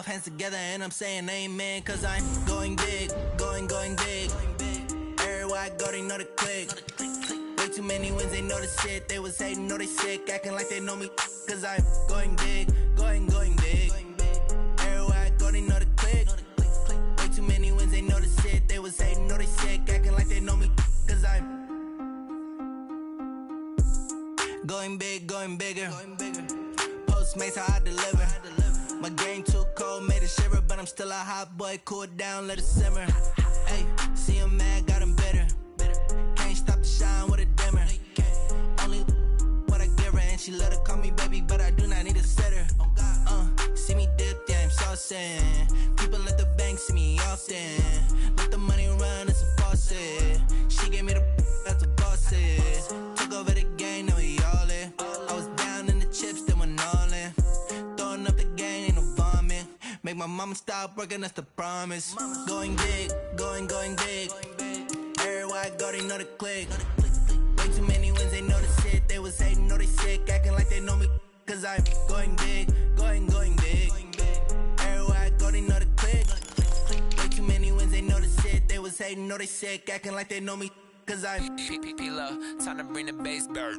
both hands together and I'm saying amen, cause I'm going big, going big. Everywhere I go, they know the click. Way too many wins, they know the shit. They was hating, know they sick, acting like they know me, cause I'm going big, going big. Everywhere I go, they know the click. Way too many wins, they know the shit. They was hating, know they sick, acting like they know me, cause I'm going big, going bigger. Postmates, how I deliver. My game too cold, made it shiver, but I'm still a hot boy. Cool it down, let it simmer. Hey, see him mad, got him bitter. Can't stop the shine with a dimmer. Only what I give her, and she let her call me baby, but I do not need a sitter. See me dip, yeah, I'm saucing. People at the bank see me often. Let the money run, it's a faucet. She gave me the that's a boss is. Took over the game, now we all in. I was down in the chips, then went all in. Throwing up the game, ain't no vomit. Make my mama stop working, that's the promise. Going big, going big. Everywhere I go, they know the click. Way too many wins, they know the shit. They was hating, know they sick, acting like they know me, cause I'm going big, going big. Everywhere I go, they know the click. Way too many wins, they know the shit. They was hating, know they sick, acting like they know me, cause I'm P-Lo, time to bring the bass back.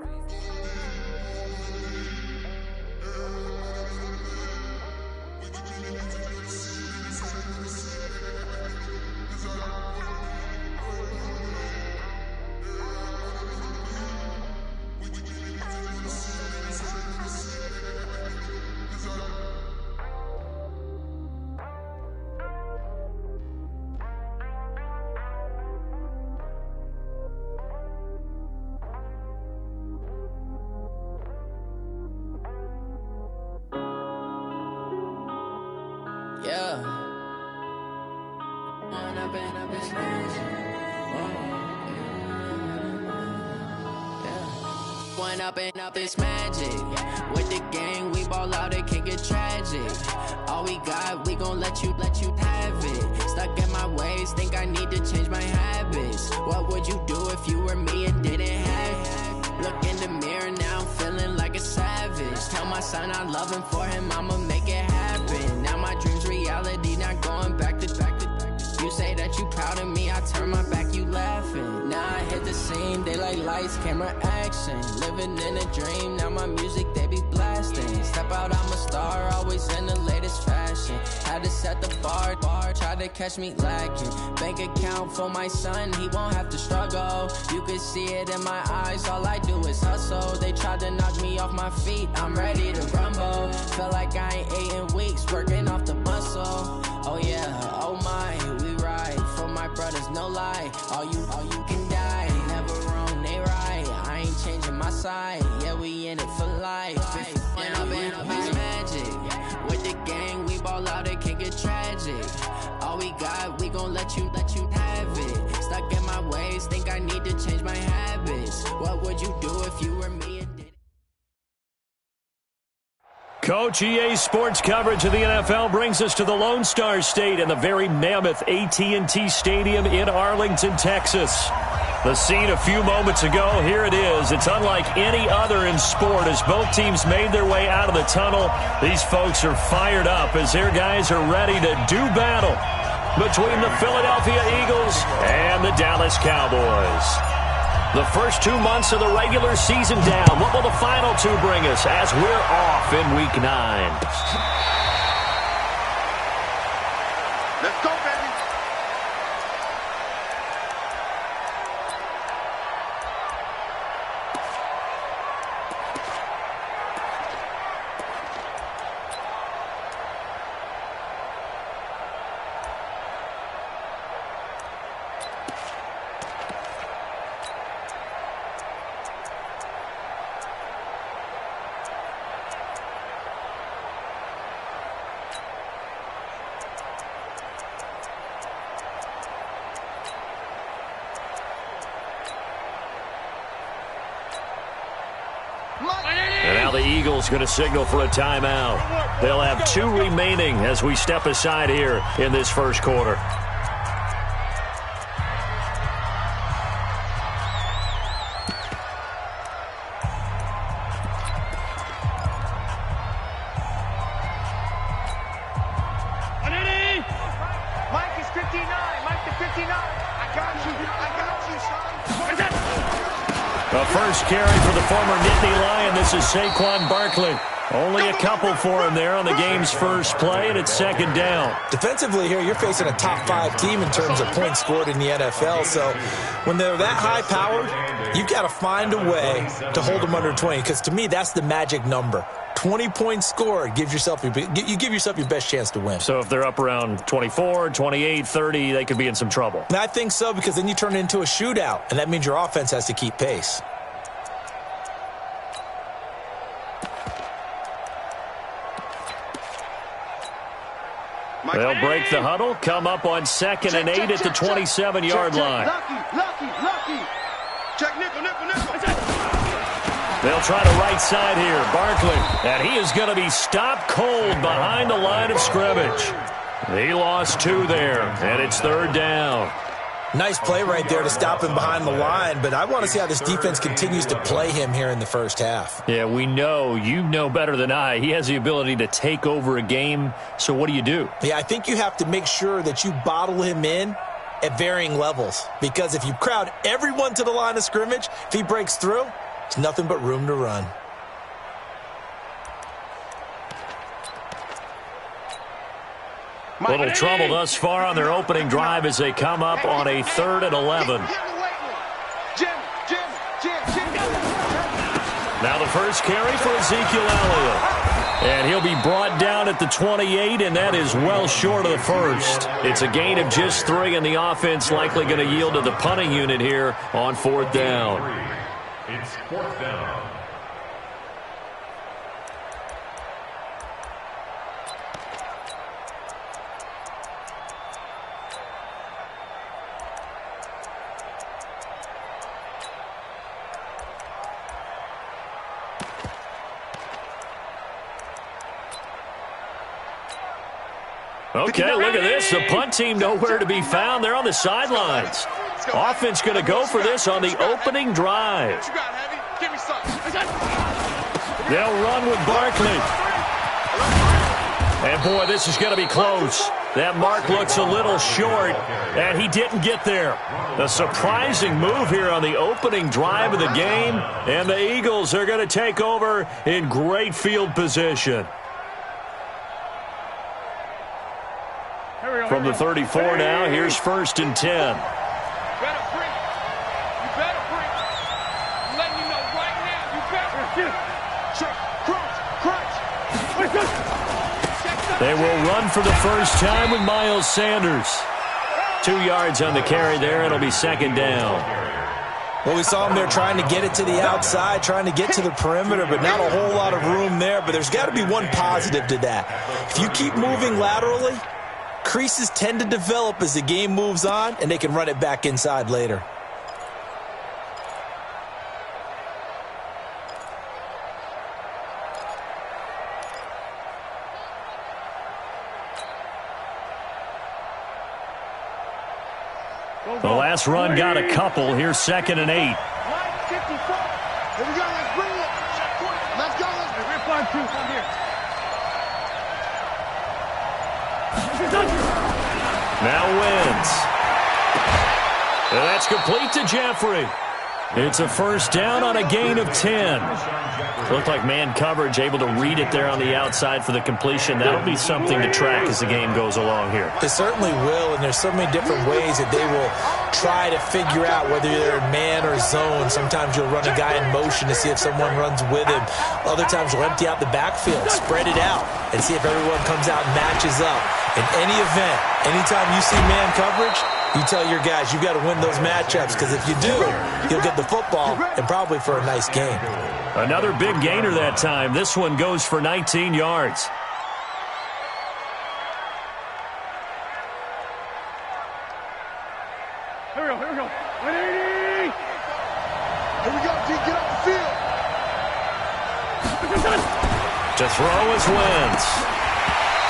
Yeah. One up and up, it's magic. With the gang, we ball out, it can get tragic. All we got, we gon' let you have it. Stuck in my ways, think I need to change my habits. What would you do if you were me and didn't have it? Look in the mirror, now I'm feeling like a savage. Tell my son I love him, for him I'ma make it happen. Now my dream's reality, not going back to. You say that you proud of me, I turn my back, you laughing. Now I hit the scene, they like lights, camera, action. Living in a dream, now my music, they be blasting. Step out, I'm a star, always in the latest fashion. Had to set the bar, try to catch me lacking. Bank account for my son, he won't have to struggle. You can see it in my eyes, all I do is hustle. They tried to knock me off my feet, I'm ready to rumble. Feel like I ain't ate in weeks, working off the muscle. Oh yeah, oh my, we ride for my brothers, no lie. All you can die, never wrong, they right. I ain't changing my side, yeah, we in it for life. When up and up, it's magic. With the gang, we ball out, it can get tragic. All we got, we gon' let you have it. Stuck in my ways, think I need to change my habits. What would you do if you were me and did it? Coach, EA Sports coverage of the NFL brings us to the Lone Star State and the very mammoth AT&T Stadium in Arlington, Texas. The scene a few moments ago, here it is. It's unlike any other in sport as both teams made their way out of the tunnel. These folks are fired up as their guys are ready to do battle between the Philadelphia Eagles and the Dallas Cowboys. The first 2 months of the regular season down. What will the final two bring us as we're off in Week 9? Let's go, baby. And now the Eagles going to signal for a timeout. They'll have 2 remaining as we step aside here in this first quarter. The first carry for the former Nittany Lion. This is Saquon Barkley. Only a couple for him there on the game's first play, and it's second down. Defensively here, you're facing a top-5 team in terms of points scored in the NFL. So when they're that high-powered, you got to find a way to hold them under 20. Because to me, that's the magic number. 20 points scored, you give yourself your best chance to win. So if they're up around 24, 28, 30, they could be in some trouble. And I think so, because then you turn it into a shootout, and that means your offense has to keep pace. They'll break the huddle, come up on 2nd and 8 at the 27-yard line. Lucky. Check nickel. They'll try the right side here. Barkley, and he is going to be stopped cold behind the line of scrimmage. He lost 2 there, and it's 3rd down. Nice play right there to stop him behind the line, but I want to see how this defense continues to play him here in the first half. Yeah, we know. You know better than I. He has the ability to take over a game, so what do you do? Yeah, I think you have to make sure that you bottle him in at varying levels, because if you crowd everyone to the line of scrimmage, if he breaks through, it's nothing but room to run. Little trouble thus far on their opening drive as they come up on a 3rd and 11. Now the first carry for Ezekiel Elliott. And he'll be brought down at the 28, and that is well short of the first. It's a gain of just 3, and the offense likely going to yield to the punting unit here on 4th down. It's 4th down. Okay, look at this. The punt team nowhere to be found. They're on the sidelines. Offense going to go for this on the opening drive. They'll run with Barkley. And, boy, this is going to be close. That mark looks a little short, and he didn't get there. A surprising move here on the opening drive of the game, and the Eagles are going to take over in great field position. From the 34 now, here's 1st and 10. You better break. I'm letting you know right now. You better. Check. Crunch. They will run for the first time with Miles Sanders. 2 yards on the carry there. It'll be 2nd down. Well, we saw him there trying to get it to the outside, trying to get to the perimeter, but not a whole lot of room there. But there's got to be one positive to that. If you keep moving laterally, creases tend to develop as the game moves on, and they can run it back inside later. The last run got a couple. Here's 2nd and 8. Here we go. Let's bring it. Let's go. We're 5-2. Come here. Now wins. And that's complete to Jeffrey. It's a first down on a gain of 10. Looked like man coverage, able to read it there on the outside for the completion. That'll be something to track as the game goes along here. It certainly will, and there's so many different ways that they will try to figure out whether they're in man or zone. Sometimes you'll run a guy in motion to see if someone runs with him. Other times you'll empty out the backfield, spread it out, and see if everyone comes out and matches up. In any event, anytime you see man coverage, you tell your guys you've got to win those matchups, because if you do, you'll get the football and probably for a nice game. Another big gainer that time. This one goes for 19 yards. Here we go. 180. Here we go, T. Get off the field. To throw is Wentz.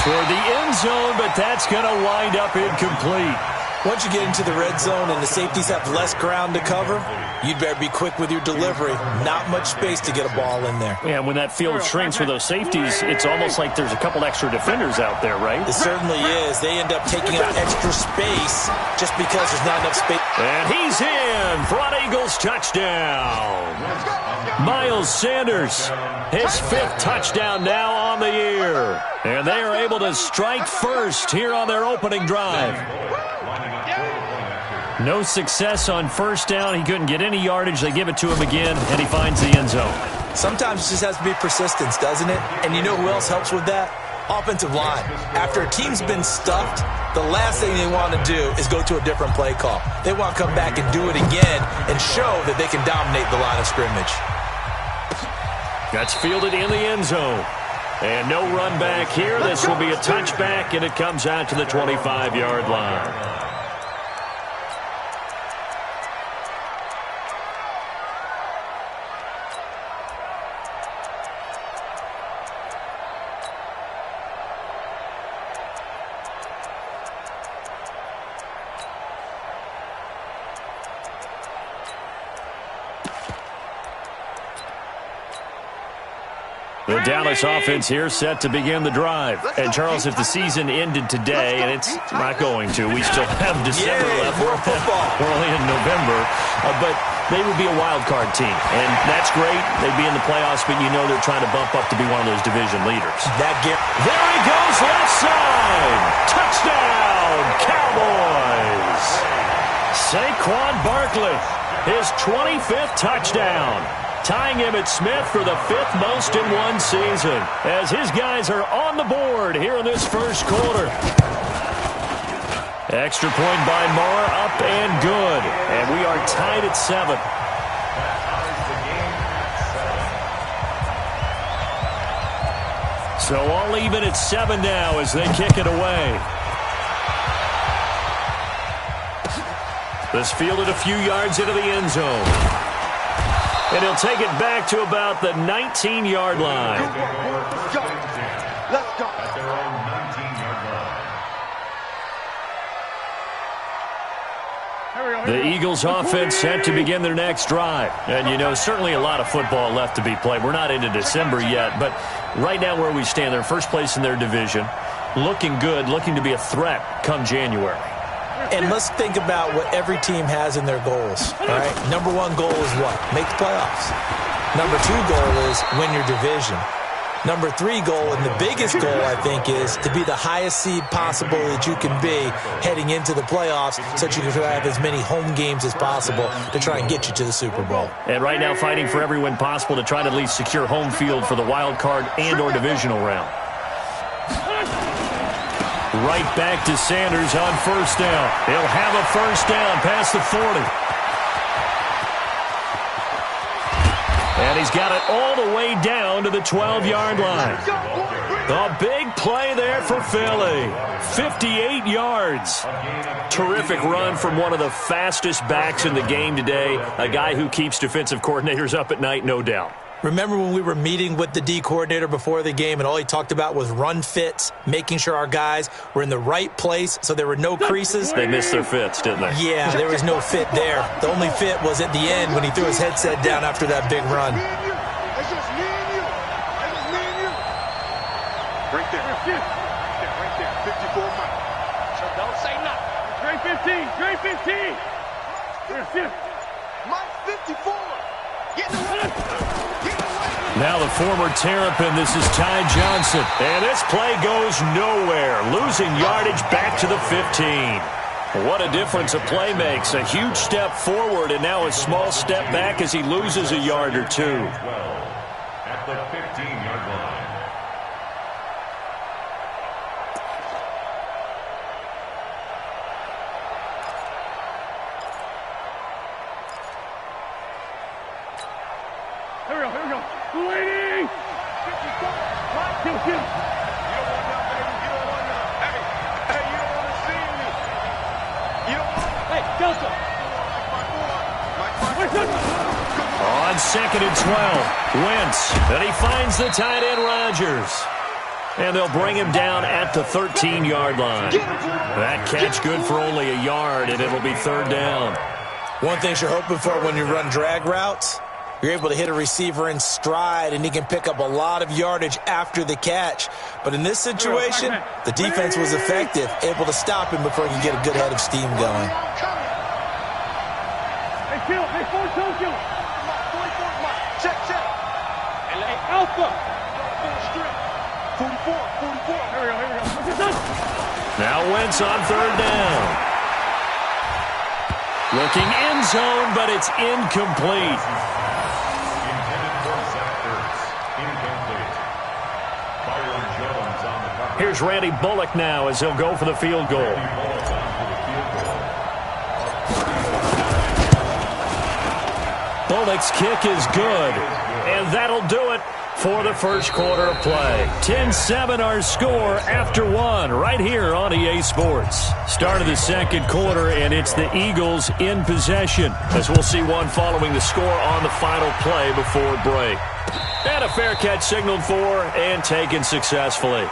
Toward the end zone, but that's going to wind up incomplete. Once you get into the red zone and the safeties have less ground to cover, you'd better be quick with your delivery. Not much space to get a ball in there. Yeah, when that field shrinks with those safeties, it's almost like there's a couple extra defenders out there, right? It certainly is. They end up taking up extra space just because there's not enough space. And he's in for an Eagles touchdown. Miles Sanders, his 5th touchdown now on the year. And they are able to strike first here on their opening drive. No success on first down. He couldn't get any yardage. They give it to him again, and he finds the end zone. Sometimes it just has to be persistence, doesn't it? And you know who else helps with that? Offensive line. After a team's been stuffed, the last thing they want to do is go to a different play call. They want to come back and do it again and show that they can dominate the line of scrimmage. That's fielded in the end zone. And no run back here. This will be a touchback, and it comes out to the 25-yard line. The Dallas offense here set to begin the drive. And, Charles, if the season ended today, and it's not going to, we still have December left. More football. We're only in November. But they would be a wild card team. And that's great. They'd be in the playoffs, but you know they're trying to bump up to be one of those division leaders. There he goes, left side. Touchdown, Cowboys. Saquon Barkley, his 25th touchdown. Tying Emmitt Smith for the 5th most in one season, as his guys are on the board here in this first quarter. Extra point by Moore, up and good. And we are tied at 7. So all even at 7 now as they kick it away. This fielded a few yards into the end zone. And he'll take it back to about the 19-yard line. Let's go. At their own 19-yard line. The Eagles offense set to begin their next drive. And, you know, certainly a lot of football left to be played. We're not into December yet, but right now where we stand, they're first place in their division. Looking good, looking to be a threat come January. And let's think about what every team has in their goals, all right? Number 1 goal is what? Make the playoffs. Number 2 goal is win your division. Number 3 goal, and the biggest goal, I think, is to be the highest seed possible that you can be heading into the playoffs so that you can have as many home games as possible to try and get you to the Super Bowl. And right now fighting for every win possible to try to at least secure home field for the wild card and or divisional round. Right back to Sanders on first down. He'll have a first down past the 40. And he's got it all the way down to the 12-yard line. A big play there for Philly. 58 yards. Terrific run from one of the fastest backs in the game today. A guy who keeps defensive coordinators up at night, no doubt. Remember when we were meeting with the D coordinator before the game and all he talked about was run fits, making sure our guys were in the right place so there were no creases? They missed their fits, didn't they? Yeah, there was no fit there. The only fit was at the end when he threw his headset down after that big run. It's just me and you. It's just me and you. Right there. Right there. 54 miles. So don't say nothing. Straight 15. Mike 54. Get away. Now the former Terrapin, this is Ty Johnson. And this play goes nowhere. Losing yardage back to the 15. What a difference a play makes. A huge step forward and now a small step back as he loses a yard or two. At the 15-yard line. Here we go. Waiting! Kill. You don't want that, baby. You don't want that. Hey, you don't want to see me. You don't want to. Hey, Delta. On 2nd and 12, Wentz. And he finds the tight end, Rodgers. And they'll bring him down at the 13-yard line. That catch good for only a yard, and it'll be third down. One thing you're hoping for when you run drag routes, you're able to hit a receiver in stride, and he can pick up a lot of yardage after the catch. But in this situation, the defense was effective, able to stop him before he could get a good head of steam going. Hey, Phil. Hey, 4-2. Check. Hey, Alpha. 44. Here we go. Now Wentz on third down. Looking end zone, but it's incomplete. Intended for Zach Ertz. Incomplete. Byron Jones on the cover. Here's Randy Bullock now as he'll go for the field goal. Randy Bullock on for the field goal. Bullock's kick is good, and that'll do it for the first quarter of play. 10-7 our score after one right here on EA Sports. Start of the second quarter, and it's the Eagles in possession, as we'll see one following the score on the final play before break. And a fair catch signaled for and taken successfully.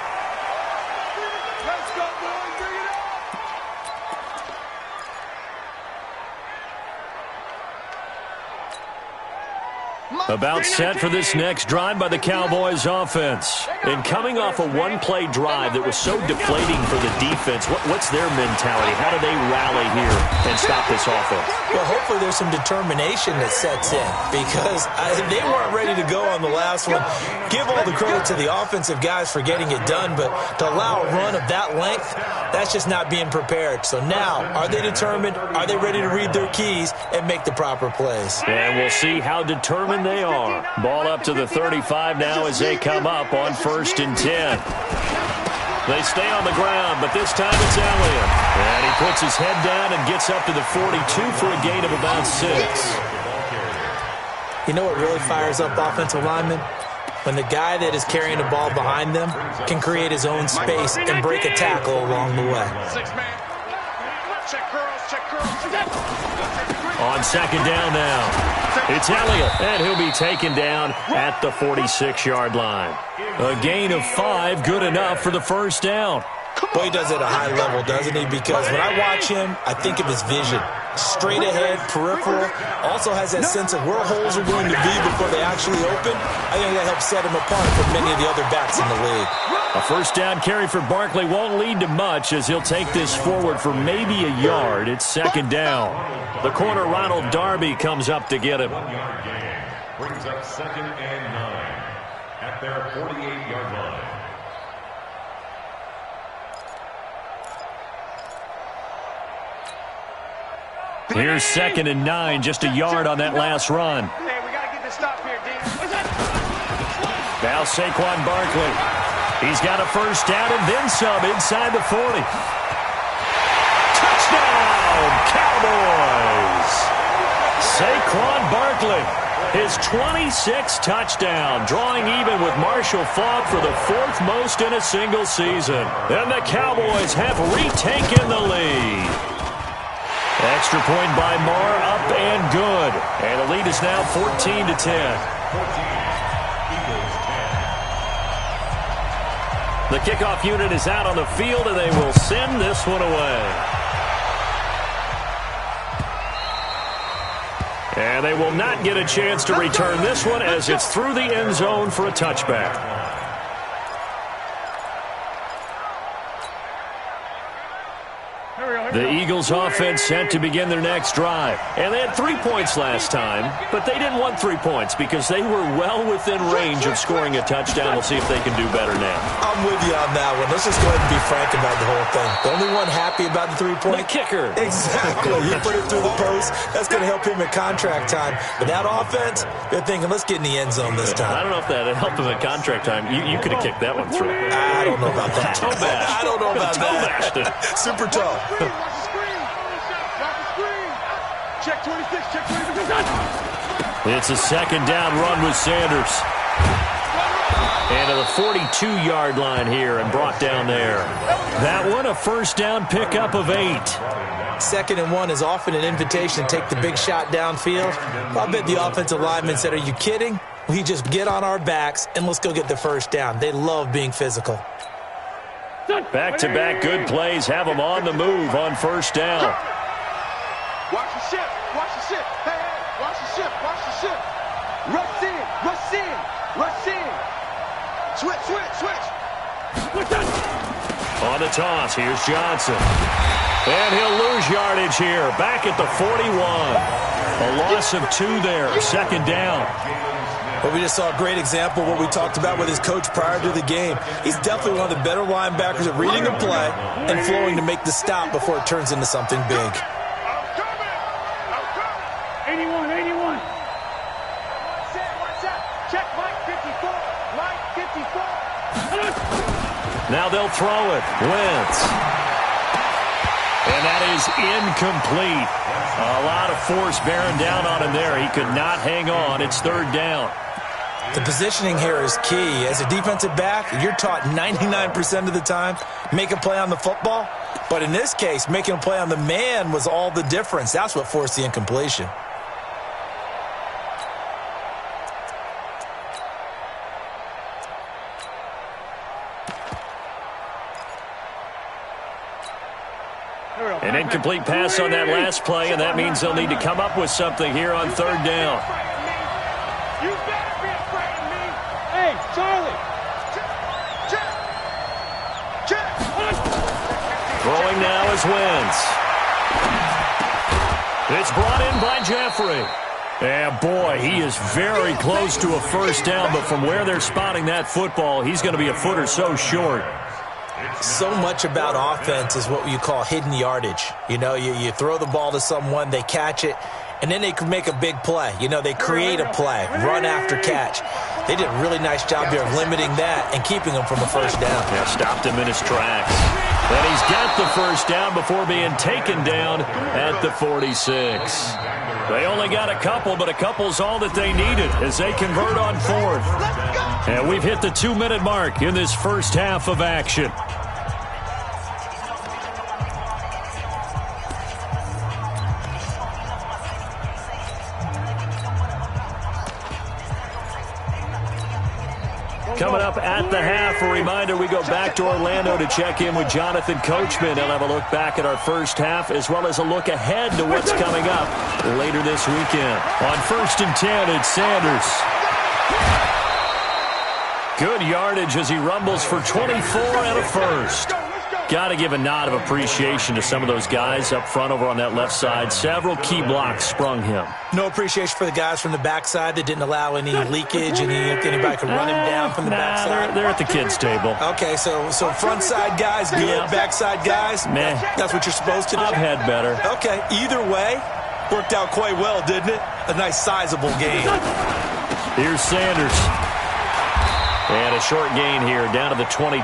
About set for this next drive by the Cowboys offense. And coming off a one-play drive that was so deflating for the defense, what's their mentality? How do they rally here and stop this offense? Well, hopefully there's some determination that sets in, because they weren't ready to go on the last one. Give all the credit to the offensive guys for getting it done, but to allow a run of that length, that's just not being prepared. So now, are they determined? Are they ready to read their keys and make the proper plays? And we'll see how determined they are. Ball up to the 35 now as they come up on 1st and 10. They stay on the ground, but this time it's Elliott. And he puts his head down and gets up to the 42 for a gain of about 6. You know what really fires up offensive linemen? When the guy that is carrying the ball behind them can create his own space and break a tackle along the way. On second down now, it's Elliott, and he'll be taken down at the 46-yard line. A gain of 5, good enough for the first down. Boy, he does it at a high level, doesn't he? Because when I watch him, I think of his vision. Straight ahead, peripheral, also has that sense of where holes are going to be before they actually open. I think that helps set him apart from many of the other backs in the league. A first down carry for Barkley won't lead to much as he'll take this forward for maybe a yard. It's second down. The corner, Ronald Darby, comes up to get him. 1-yard gain brings up 2nd and 9 at their 48-yard line. Here's 2nd and 9, just a yard on that last run. Hey, we got to get this stop here, D. Now Saquon Barkley. He's got a first down and then some inside the 40. Touchdown, Cowboys! Saquon Barkley, his 26th touchdown, drawing even with Marshall Faulk for the 4th most in a single season. And the Cowboys have retaken the lead. Extra point by Marr, up and good. And the lead is now 14-10. 14, Eagles 10. The kickoff unit is out on the field, and they will send this one away. And they will not get a chance to return this one as it's through the end zone for a touchback. The Eagles offense set to begin their next drive. And they had 3 points last time, but they didn't want 3 points because they were well within range of scoring a touchdown. We'll see if they can do better now. I'm with you on that one. Let's just go ahead and be frank about the whole thing. The only one happy about the 3-point? The kicker. Exactly. He put it through the post. That's going to help him at contract time. But that offense, they're thinking, let's get in the end zone this time. I don't know if that helped him at contract time. You could have kicked that one through. I don't know about that. Toe bash. I don't know about that. Super toe. Check 26, check 26. It's a second down run with Sanders. And to the 42-yard line here and brought down there. That one a first down pickup of 8. 2nd and 1 is often an invitation to take the big shot downfield. I bet the offensive lineman said, are you kidding? we just get on our backs and let's go get the first down. They love being physical. Back-to-back good plays have them on the move on first down. Watch the shift. Watch the shift. Hey, watch the shift. Watch the shift. Rush in. Rush in. Rush in. Switch, switch, switch. On the toss, here's Johnson. And he'll lose yardage here. Back at the 41. A loss of 2 there. Second down. Well, we just saw a great example of what we talked about with his coach prior to the game. He's definitely one of the better linebackers at reading a play and flowing to make the stop before it turns into something big. I'm coming. 81, 81. Watch out. Check Mike 54. Mike 54. Now they'll throw it. Wentz. And that is incomplete. A lot of force bearing down on him there. He could not hang on. It's third down. The positioning here is key. As a defensive back, you're taught 99% of the time, make a play on the football. But in this case, making a play on the man was all the difference. That's what forced the incompletion. An incomplete pass on that last play, and that means they'll need to come up with something here on third down. You better be afraid of me. Hey, Charlie. Check. Throwing now is Wentz. It's brought in by Jeffrey. And boy, he is very close to a first down, but from where they're spotting that football, he's going to be a foot or so short. So much about offense is what you call hidden yardage. You know, you throw the ball to someone, they catch it, and then they can make a big play. You know, they create a play, run after catch. They did a really nice job here of limiting that and keeping him from a first down. Yeah, stopped him in his tracks. And he's got the first down before being taken down at the 46. They only got a couple, but a couple's all that they needed as they convert on fourth. And we've hit the 2-minute mark in this first half of action. Coming up at the half, a reminder, we go back to Orlando to check in with Jonathan Coachman. He'll have a look back at our first half as well as a look ahead to what's coming up later this weekend. On 1st and 10, it's Sanders. Good yardage as he rumbles for 24 and a first. Got to give a nod of appreciation to some of those guys up front over on that left side. Several key blocks sprung him. No appreciation for the guys from the backside that didn't allow any leakage, and anybody could run him down from the backside. They're at the kids' table. Okay, so front side guys good, backside guys, meh. That's what you're supposed to do? I've had better. Okay, either way, worked out quite well, didn't it? A nice sizable game. Here's Sanders. And a short gain here, down to the 22.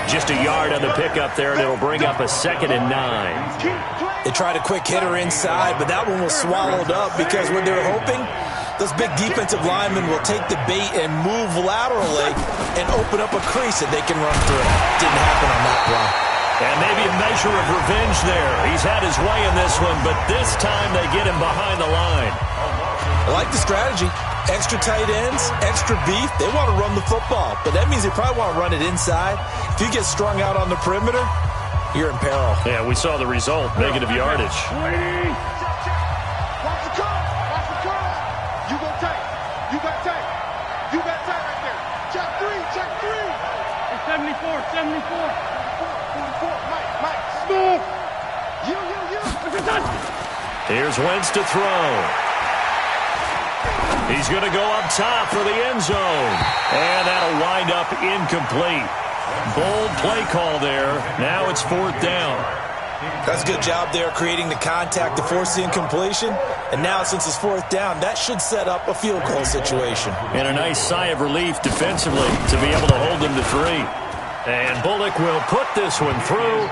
Just a yard on the pickup there, and it'll bring up a 2nd and 9. They tried a quick hitter inside, but that one was swallowed up because what they were hoping, those big defensive linemen will take the bait and move laterally and open up a crease that they can run through. Didn't happen on that play. And maybe a measure of revenge there. He's had his way in this one, but this time they get him behind the line. I like the strategy. Extra tight ends, extra beef. They want to run the football, but that means they probably want to run it inside. If you get strung out on the perimeter, you're in peril. Yeah, we saw the result, negative yardage. Watch the curve. Watch the curve. You go tight. You got tight. You got tight right there. Check 3. Check 3. It's 74. 74. 44. Mike. Smooth. You. Here's Wentz to throw. He's going to go up top for the end zone. And that'll wind up incomplete. Bold play call there. Now it's 4th down. That's a good job there creating the contact to force the incompletion. And now since it's 4th down, that should set up a field goal situation. And a nice sigh of relief defensively to be able to hold them to 3. And Bullock will put this one through.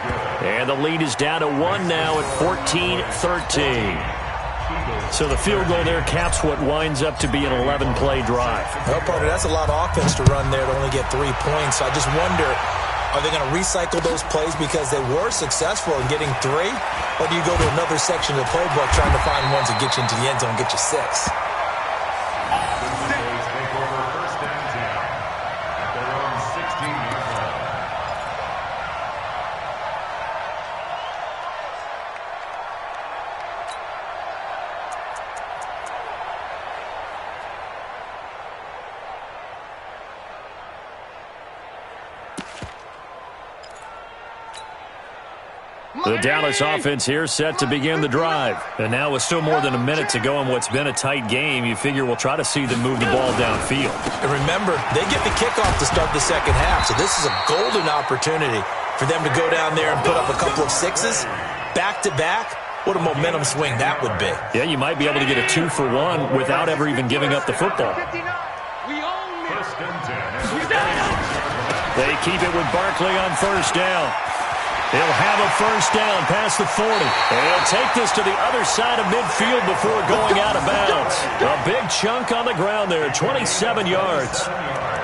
And the lead is down to 1 now at 14-13. So the field goal there caps what winds up to be an 11-play drive. Well, partner, that's a lot of offense to run there to only get 3 points. So I just wonder, are they going to recycle those plays because they were successful in getting 3? Or do you go to another section of the playbook trying to find ones that get you into the end zone and get you 6? The Dallas offense here set to begin the drive. And now with still more than a minute to go in what's been a tight game, you figure we'll try to see them move the ball downfield. And remember, they get the kickoff to start the second half, so this is a golden opportunity for them to go down there and put up a couple of sixes back-to-back. What a momentum swing that would be. Yeah, you might be able to get a 2-for-1 without ever even giving up the football. They keep it with Barkley on first down. He'll have a first down past the 40. He'll take this to the other side of midfield before going out of bounds. A big chunk on the ground there, 27 yards.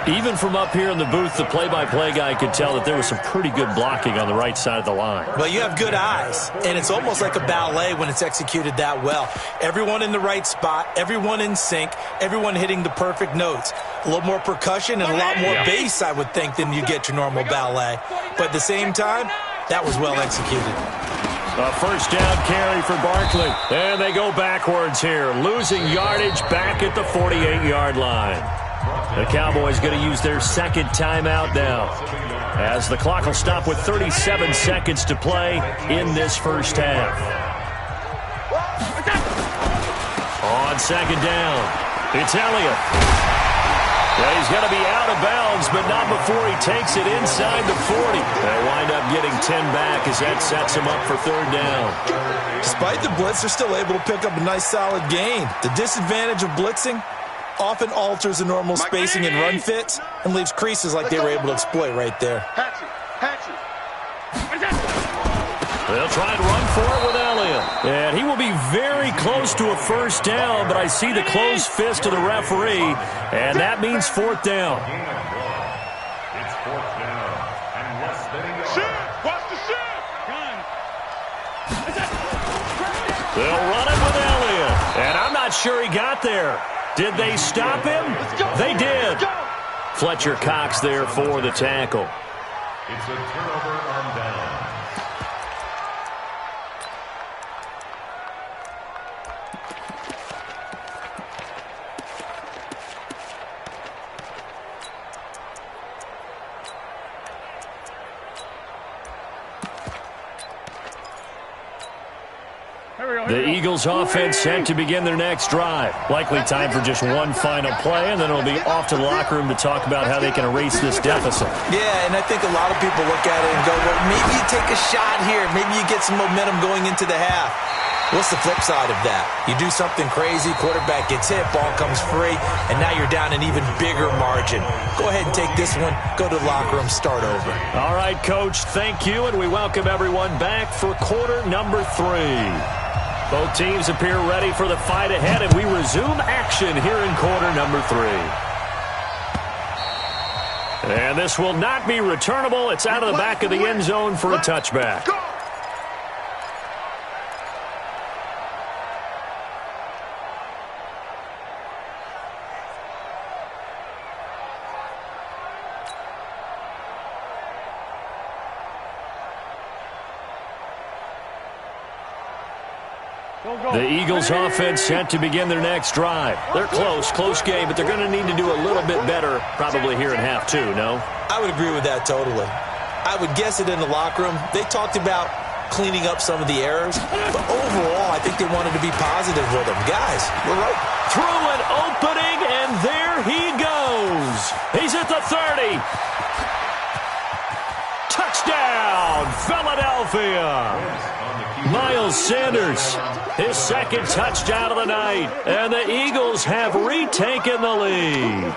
Even from up here in the booth, the play-by-play guy could tell that there was some pretty good blocking on the right side of the line. Well, you have good eyes, and it's almost like a ballet when it's executed that well. Everyone in the right spot, everyone in sync, everyone hitting the perfect notes. A little more percussion and a lot more bass, I would think, than you get your normal ballet. But at the same time, that was well executed. A first down carry for Barkley. And they go backwards here, losing yardage back at the 48-yard line. The Cowboys going to use their second timeout now, as the clock will stop with 37 seconds to play in this first half. On second down, it's Elliott. Well, he's going to be out of bounds, but not before he takes it inside the 40. They wind up getting 10 back as that sets him up for third down. Despite the blitz, they're still able to pick up a nice solid gain. The disadvantage of blitzing often alters the normal spacing and run fits and leaves creases like they were able to exploit right there. They'll try and run for it with Elliott. And he will be very close to a first down, but I see the closed fist of the referee, and that means fourth down. It's fourth down and less than a yard. Shift! Watch the shift! They'll run it with Elliott. And I'm not sure he got there. Did they stop him? They did. Fletcher Cox there for the tackle. It's a turnover on down. The Eagles offense set to begin their next drive. Likely time for just one final play, and then it'll be off to the locker room to talk about how they can erase this deficit. Yeah, and I think a lot of people look at it and go, well, maybe you take a shot here. Maybe you get some momentum going into the half. What's the flip side of that? You do something crazy, quarterback gets hit, ball comes free, and now you're down an even bigger margin. Go ahead and take this one, go to the locker room, start over. All right, Coach, thank you, and we welcome everyone back for quarter number 3. Both teams appear ready for the fight ahead, and we resume action here in quarter number 3. And this will not be returnable. It's out of the back of the end zone for a touchback. The Eagles offense set to begin their next drive. They're close game, but they're going to need to do a little bit better probably here in half 2, no? I would agree with that totally. I would guess it in the locker room. They talked about cleaning up some of the errors, but overall, I think they wanted to be positive with them. Guys, we're right. Through an opening, and there he goes. He's at the 30. Touchdown, Philadelphia. Miles Sanders, his second touchdown of the night, and the Eagles have retaken the lead.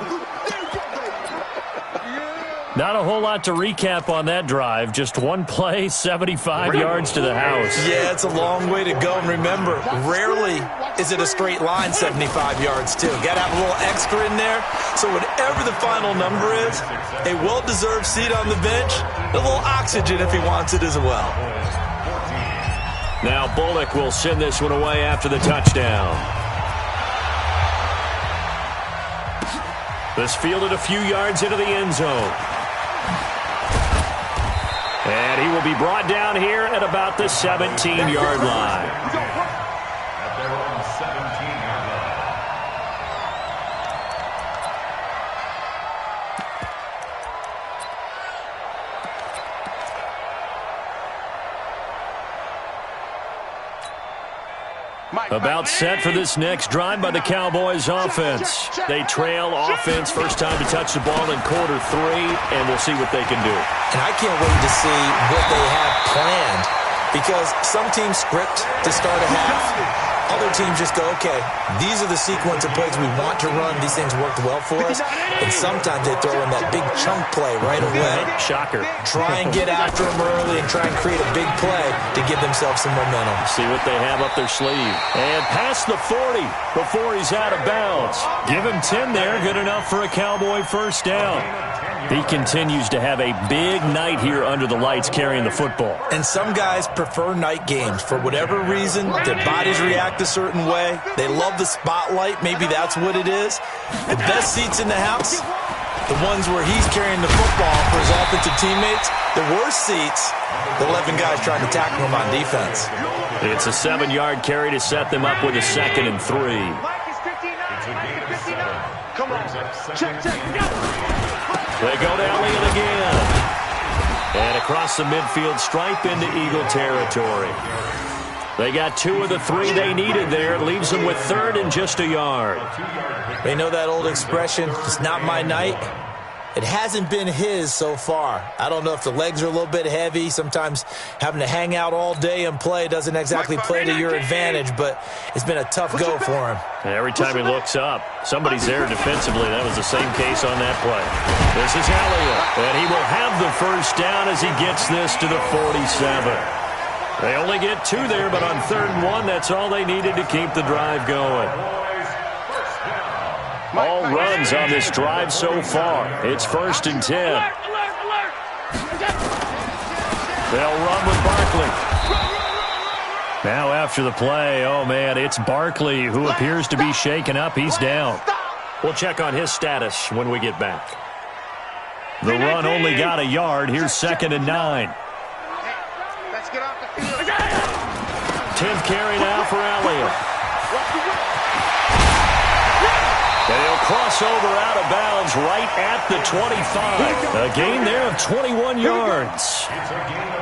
Not a whole lot to recap on that drive. Just one play, 75 yards to the house. Yeah, it's a long way to go. And remember, rarely is it a straight line 75 yards, too. Got to have a little extra in there. So whatever the final number is, a well-deserved seat on the bench, a little oxygen if he wants it as well. Now Bullock will send this one away after the touchdown. This fielded a few yards into the end zone. And he will be brought down here at about the 17-yard line. At their own 17-yard line. About set for this next drive by the Cowboys offense. They trail offense, first time to touch the ball in quarter 3, and we'll see what they can do. And I can't wait to see what they have planned, because some teams script to start a half. Other teams just go, okay, these are the sequence of plays we want to run. These things worked well for us. And sometimes they throw in that big chunk play right away. Shocker. Try and get after them early and try and create a big play to give themselves some momentum. See what they have up their sleeve. And past the 40 before he's out of bounds. Give him 10 there. Good enough for a Cowboy first down. He continues to have a big night here under the lights carrying the football. And some guys prefer night games. For whatever reason, their bodies react a certain way. They love the spotlight. Maybe that's what it is. The best seats in the house, the ones where he's carrying the football for his offensive teammates. The worst seats, the 11 guys trying to tackle him on defense. It's a 7-yard carry to set them up with a 2nd and 3. Come on. Check. They go to Elliott again. And across the midfield stripe into Eagle territory. They got 2 of the 3 they needed there. It leaves them with 3rd and just a yard. They know that old expression, it's not my night. It hasn't been his so far. I don't know if the legs are a little bit heavy. Sometimes having to hang out all day and play doesn't exactly play to your advantage, but it's been a tough go for him. And every time he looks up, somebody's there defensively. That was the same case on that play. This is Elliott, and he will have the first down as he gets this to the 47. They only get 2 there, but on 3rd and 1, that's all they needed to keep the drive going. All runs on this drive so far. It's 1st and 10. They'll run with Barkley. Now after the play, oh man, it's Barkley who appears to be shaken up. He's down. We'll check on his status when we get back. The run only got a yard. Here's 2nd and 9. 10th carry now for Elliott. And he'll cross over out of bounds right at the 25. A gain there of 21 yards.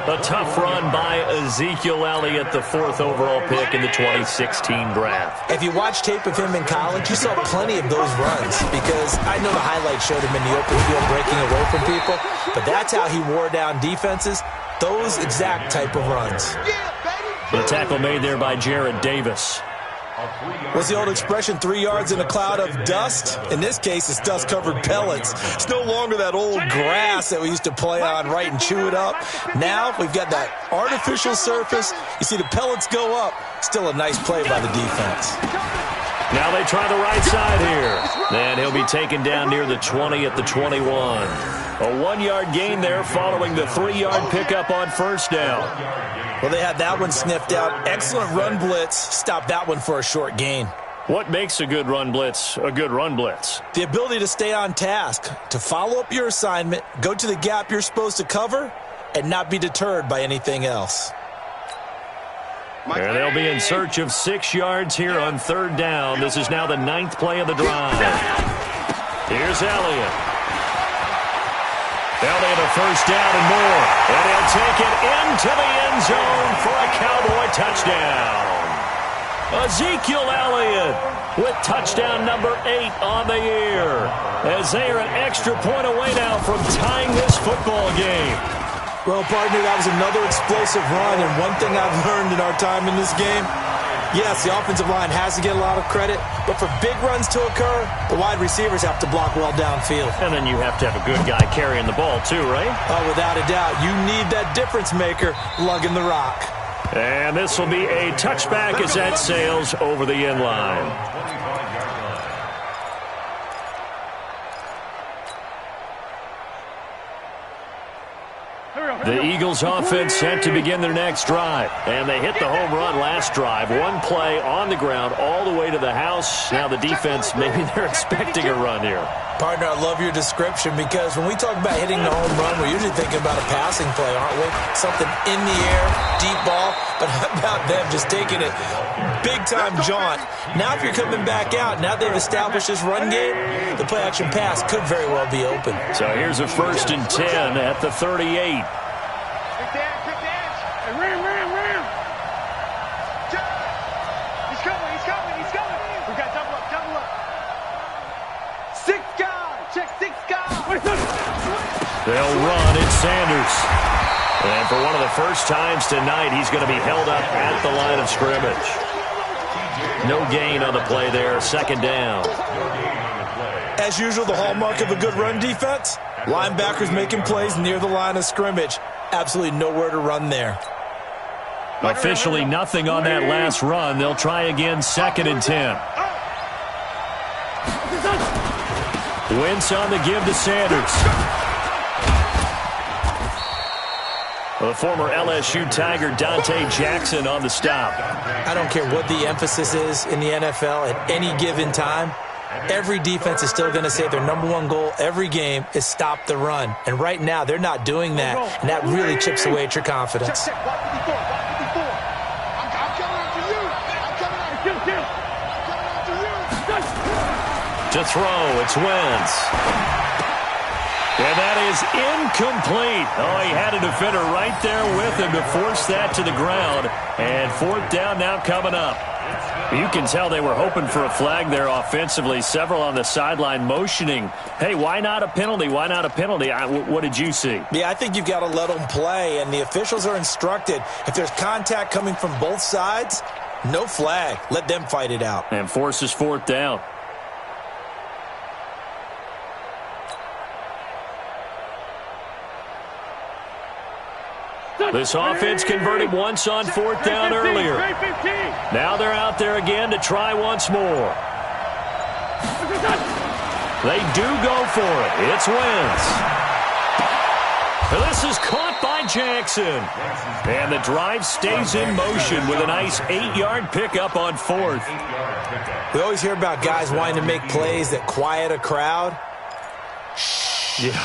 A tough run by Ezekiel Elliott, the 4th overall pick in the 2016 draft. If you watch tape of him in college, you saw plenty of those runs, because I know the highlights showed him in the open field breaking away from people, but that's how he wore down defenses, those exact type of runs. The tackle made there by Jared Davis. What's the old expression, 3 yards in a cloud of dust? In this case, it's dust-covered pellets. It's no longer that old grass that we used to play on, right, and chew it up. Now we've got that artificial surface. You see the pellets go up. Still a nice play by the defense. Now they try the right side here. And he'll be taken down near the 20 at the 21. A 1-yard gain there following the 3-yard pickup on first down. Well, they had that one sniffed out. Excellent run blitz. Stopped that one for a short gain. What makes a good run blitz a good run blitz? The ability to stay on task, to follow up your assignment, go to the gap you're supposed to cover, and not be deterred by anything else. There they'll be in search of 6 yards here on 3rd down. This is now the 9th play of the drive. Here's Elliott. Elliott a first down and more. And he'll take it into the end zone for a Cowboy touchdown. Ezekiel Elliott with touchdown number 8 on the year, as they are an extra point away now from tying this football game. Well, partner, that was another explosive run, and one thing I've learned in our time in this game, yes, the offensive line has to get a lot of credit, but for big runs to occur, the wide receivers have to block well downfield. And then you have to have a good guy carrying the ball too, right? Oh, without a doubt. You need that difference maker lugging the rock. And this will be a touchback as that sails over the end line. The Eagles offense set to begin their next drive. And they hit the home run last drive. One play on the ground all the way to the house. Now the defense, maybe they're expecting a run here. Partner, I love your description, because when we talk about hitting the home run, we're usually thinking about a passing play, aren't we? Something in the air, deep ball. But how about them just taking it big-time jaunt? Now if you're coming back out, now they've established this run game, the play-action pass could very well be open. So here's a 1st and 10 at the 38. They'll run. It's Sanders. And for one of the first times tonight, he's going to be held up at the line of scrimmage. No gain on the play there. Second down. As usual, the hallmark of a good run defense, linebackers making plays near the line of scrimmage. Absolutely nowhere to run there. Officially nothing on that last run. They'll try again, 2nd and 10. Wentz on the give to Sanders. The former LSU Tiger Dante Jackson on the stop. I don't care what the emphasis is in the NFL at any given time. Every defense is still going to say their #1 goal every game is stop the run. And right now, they're not doing that, and that really chips away at your confidence. To throw, it's Wentz. And that is incomplete. Oh, he had a defender right there with him to force that to the ground. And 4th down now coming up. You can tell they were hoping for a flag there offensively. Several on the sideline motioning, hey, why not a penalty? Why not a penalty? What did you see? Yeah, I think you've got to let them play, and the officials are instructed. If there's contact coming from both sides, no flag. Let them fight it out. And forces 4th down. This offense converted once on 4th down earlier. Now they're out there again to try once more. They do go for it. It's Wentz. This is caught by Jackson. And the drive stays in motion with a nice 8-yard pickup on 4th. We always hear about guys wanting to make plays that quiet a crowd. Yeah.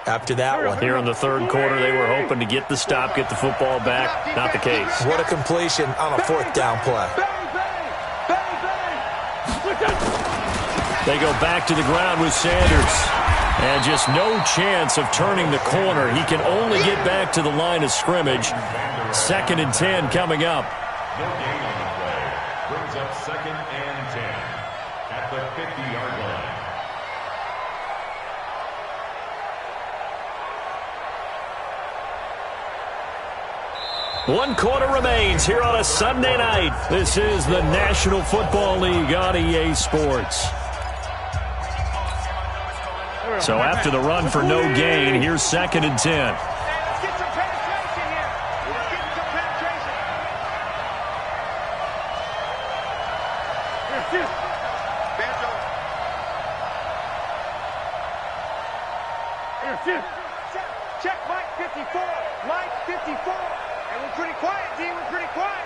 After that one. Here in the 3rd quarter, they were hoping to get the stop, get the football back. Not the case. What a completion on a 4th down play. They go back to the ground with Sanders. And just no chance of turning the corner. He can only get back to the line of scrimmage. 2nd and 10 coming up. No gain on the play. Brings up 2nd and 10 at the 50-yard line. One quarter remains here on a Sunday night. This is the National Football League on EA Sports. So after the run for no gain, here's 2nd and 10. Let's get some penetration here. Let's get some penetration. Here's two. Banjo. Here's two. Check Mike 54. Mike 54. And we're pretty quiet, D. We're pretty quiet.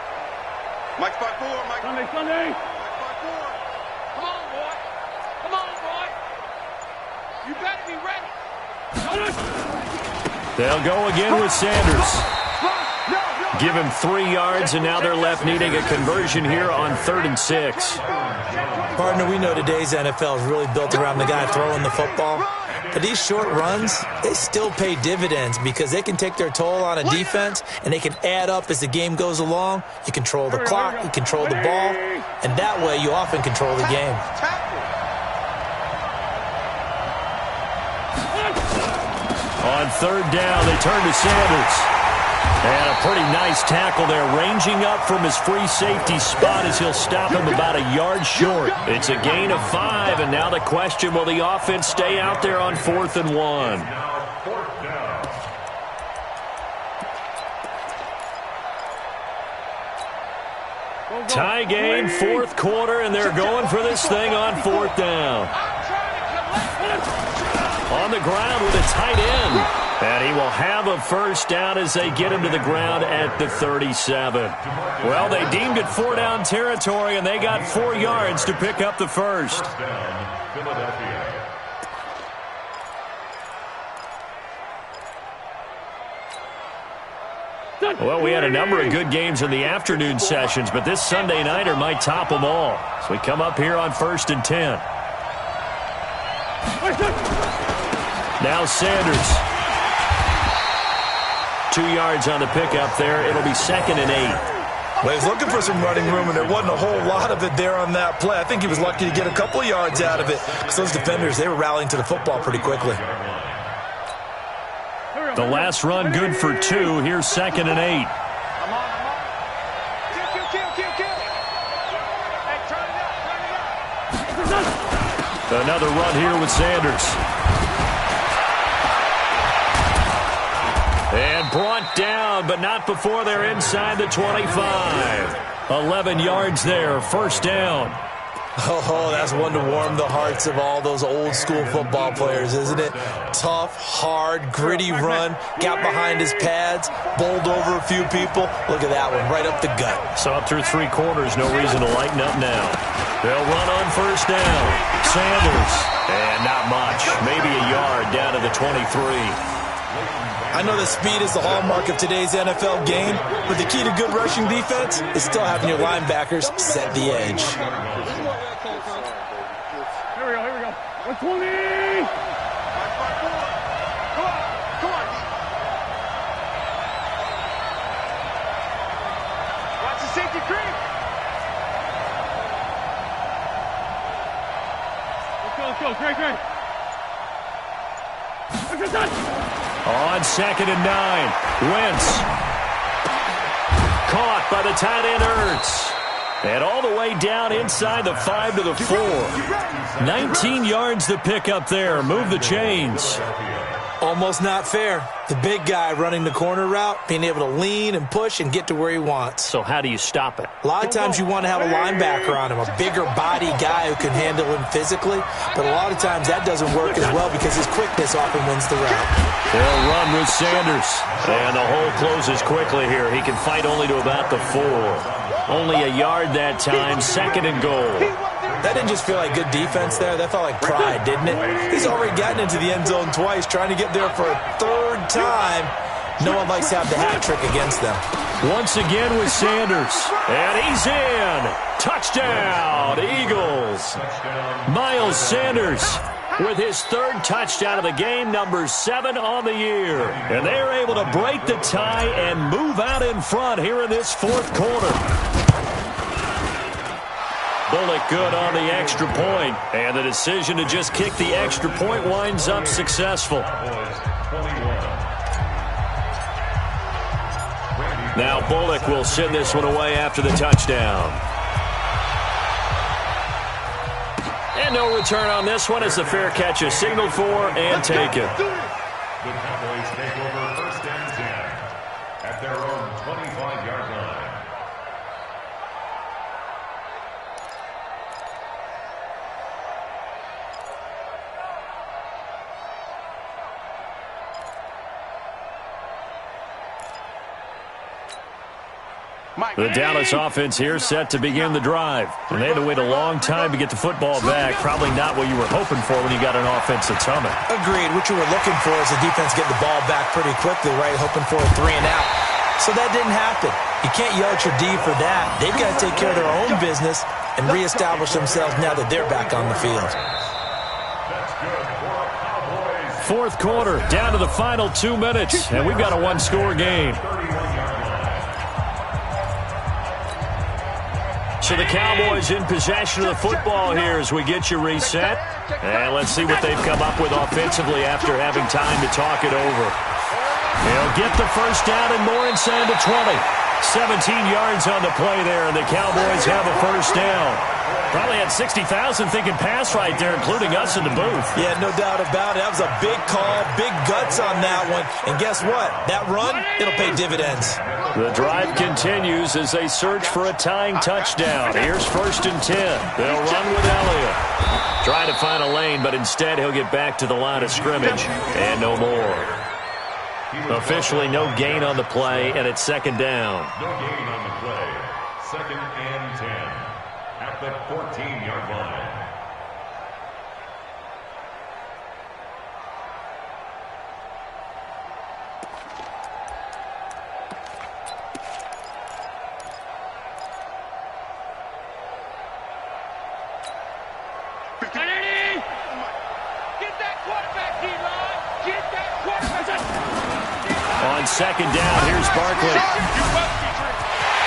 Mike's by 4. Mike. Sunday. Mike's by 4. Come on, boy. Come on, boy. You better be ready. They'll go again with Sanders. Give him 3 yards, and now they're left needing a conversion here on 3rd and 6. Partner, we know today's NFL is really built around the guy throwing the football. But these short runs, they still pay dividends because they can take their toll on a defense, and they can add up as the game goes along. You control the clock, you control the ball, and that way you often control the game. On 3rd down, they turn to Sanders. And a pretty nice tackle there, ranging up from his free safety spot as he'll stop him about a yard short. It's a gain of 5, and now the question, will the offense stay out there on 4th and 1? Tie game, 4th quarter, and they're going for this thing on 4th down. On the ground with a tight end. And he will have a first down as they get him to the ground at the 37. Well, they deemed it 4-down territory, and they got 4 yards to pick up the first. Well, we had a number of good games in the afternoon sessions, but this Sunday nighter might top them all. So we come up here on 1st and 10. Now Sanders. 2 yards on the pickup there. It'll be 2nd and 8. Well, he was looking for some running room, and there wasn't a whole lot of it there on that play. I think he was lucky to get a couple of yards out of it because those defenders, they were rallying to the football pretty quickly. The last run good for 2. Here's 2nd and 8. Another run here with Sanders. And brought down, but not before they're inside the 25. 11 yards there, 1st down. Oh, that's one to warm the hearts of all those old school football players, isn't it? Tough, hard, gritty run, got behind his pads, bowled over a few people. Look at that one, right up the gut. So up through 3 quarters, no reason to lighten up now. They'll run on 1st down. Sanders, and not much, maybe a yard down to the 23. I know that speed is the hallmark of today's NFL game, but the key to good rushing defense is still having your linebackers set the edge. Here we go. 120! Come on. Watch the safety creep. Let's go. Great. Let's go. On 2nd and 9, Wentz. Caught by the tight end Ertz. And all the way down inside the 5 to the 4. 19 yards to pick up there. Move the chains. Almost not fair. The big guy running the corner route, being able to lean and push and get to where he wants. So how do you stop it? A lot of times you want to have a linebacker on him, a bigger body guy who can handle him physically. But a lot of times that doesn't work as well because his quickness often wins the route. They'll run with Sanders. And the hole closes quickly here. He can fight only to about the 4. Only a yard that time, 2nd and goal. That didn't just feel like good defense there. That felt like pride, didn't it? He's already gotten into the end zone twice, trying to get there for a 3rd time. No one likes to have the hat trick against them. Once again with Sanders. And he's in. Touchdown, Eagles. Miles Sanders with his 3rd touchdown of the game, number 7 on the year. And they're able to break the tie and move out in front here in this 4th quarter. Bullock good on the extra point, and the decision to just kick the extra point winds up successful. Now Bullock will send this one away after the touchdown. And no return on this one as the fair catch is signaled for and taken. The Cowboys take over 1st and 10 at their own 25-yard line. The Dallas offense here set to begin the drive. And they had to wait a long time to get the football back. Probably not what you were hoping for when you got an offense that's humming. Agreed. What you were looking for is the defense getting the ball back pretty quickly, right? Hoping for a 3 and out. So that didn't happen. You can't yell at your D for that. They've got to take care of their own business and reestablish themselves now that they're back on the field. 4th quarter, down to the final 2 minutes, and we've got a 1-score game. So the Cowboys in possession of the football here as we get you reset. And let's see what they've come up with offensively after having time to talk it over. They'll get the 1st down and more inside the 20. 17 yards on the play there, and the Cowboys have a 1st down. Probably had 60,000 thinking pass right there, including us in the booth. Yeah, no doubt about it. That was a big call, big guts on that one. And guess what? That run, it'll pay dividends. The drive continues as they search for a tying touchdown. Here's 1st and 10. They'll run with Elliott. Try to find a lane, but instead he'll get back to the line of scrimmage. And no more. Officially no gain on the play, and it's 2nd down. No gain on the play. 2nd and 10 at the 14-yard line. On 2nd down, here's Barkley.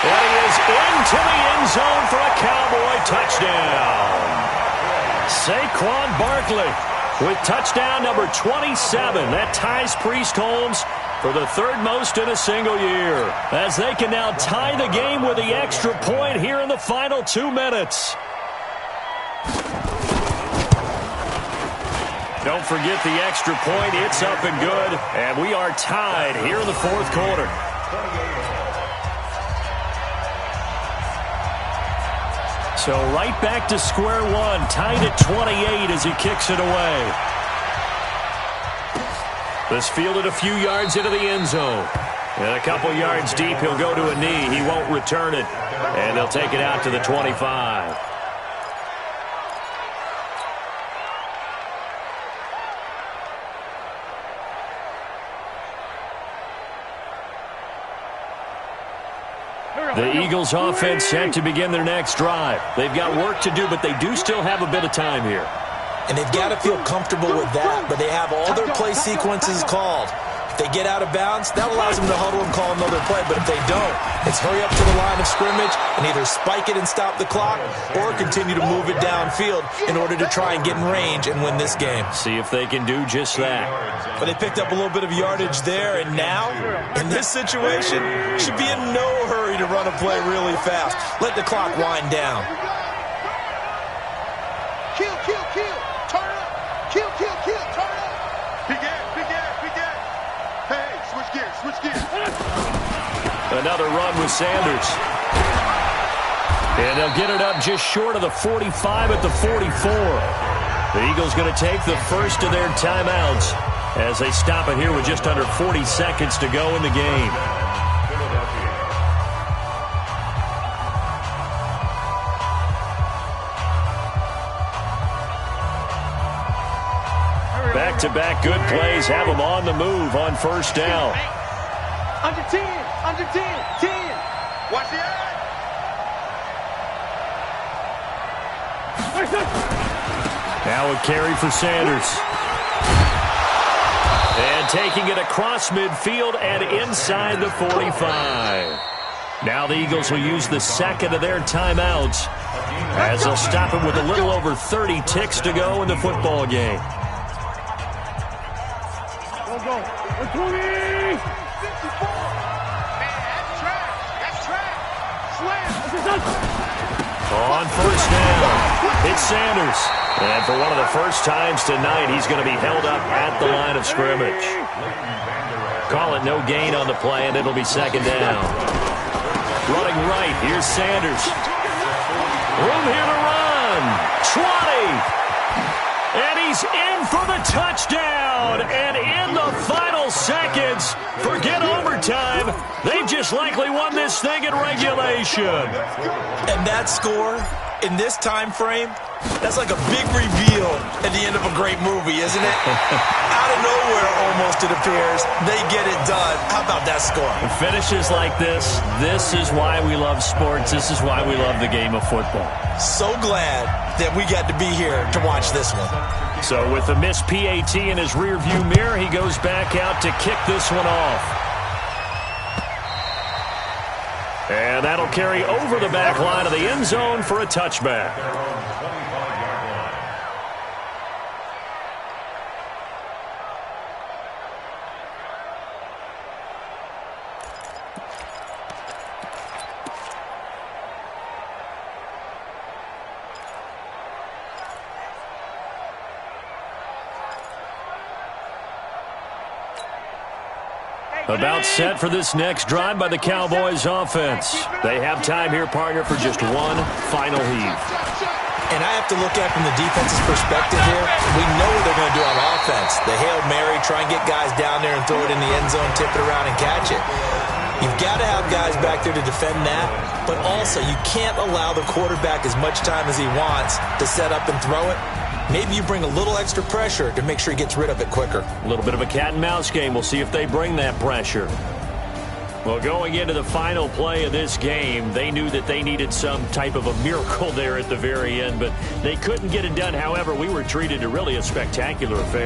And he is into the end zone for a Cowboy touchdown. Saquon Barkley with touchdown number 27. That ties Priest-Holmes for the third most in a single year, as they can now tie the game with the extra point here in the final 2 minutes. Don't forget the extra point. It's up and good, and we are tied here in the fourth quarter. So right back to square one, tied at 28 as he kicks it away. This fielded a few yards into the end zone. And a couple yards deep, he'll go to a knee. He won't return it. And they'll take it out to the 25. The Eagles offense set to begin their next drive. They've got work to do, but they do still have a bit of time here. And they've got to feel comfortable with that, but they have all their play sequences called. If they get out of bounds, that allows them to huddle and call another play. But if they don't, it's hurry up to the line of scrimmage and either spike it and stop the clock or continue to move it downfield in order to try and get in range and win this game. See if they can do just that. But they picked up a little bit of yardage there, and now, in this situation, should be in no hurry to run a play really fast. Let the clock wind down. Kill, kill, kill. Turn up. Kill, kill, kill. Turn up. Big ass, big ass, big ass. Hey, switch gears, switch gears. Another run with Sanders. And they'll get it up just short of the 45 at the 44. The Eagles going to take the first of their timeouts as they stop it here with just under 40 seconds to go in the game. Back-to-back good plays have them on the move on first down. Under 10, under 10, 10. Watch the eye. Now a carry for Sanders. And taking it across midfield and inside the 45. Now the Eagles will use the second of their timeouts as they'll stop it with a little over 30 ticks to go in the football game. Go. 120. 64. Man, that's trash. That's trash. Slam. On first down, it's Sanders. And for one of the first times tonight, he's going to be held up at the line of scrimmage. Call it no gain on the play, and it'll be second down. Running right, here's Sanders. Room here to run. 20. And he's in for the touchdown. And in the final seconds, forget overtime. They've just likely won this thing in regulation. And that score in this time frame, that's like a big reveal at the end of a great movie, isn't it? Out of nowhere, almost, it appears. They get it done. How about that score? Finishes like this is why we love sports. This is why we love the game of football. So glad that we got to be here to watch this one. So with the missed PAT in his rearview mirror, he goes back out to kick this one off. And that'll carry over the back line of the end zone for a touchback. About set for this next drive by the Cowboys offense. They have time here, partner, for just one final heave. And I have to look at from the defense's perspective here. We know what they're going to do on offense. The Hail Mary, try and get guys down there and throw it in the end zone, tip it around and catch it. You've got to have guys back there to defend that, but also you can't allow the quarterback as much time as he wants to set up and throw it. Maybe you bring a little extra pressure to make sure he gets rid of it quicker. A little bit of a cat and mouse game. We'll see if they bring that pressure. Well, going into the final play of this game, they knew that they needed some type of a miracle there at the very end, but they couldn't get it done. However, we were treated to really a spectacular affair.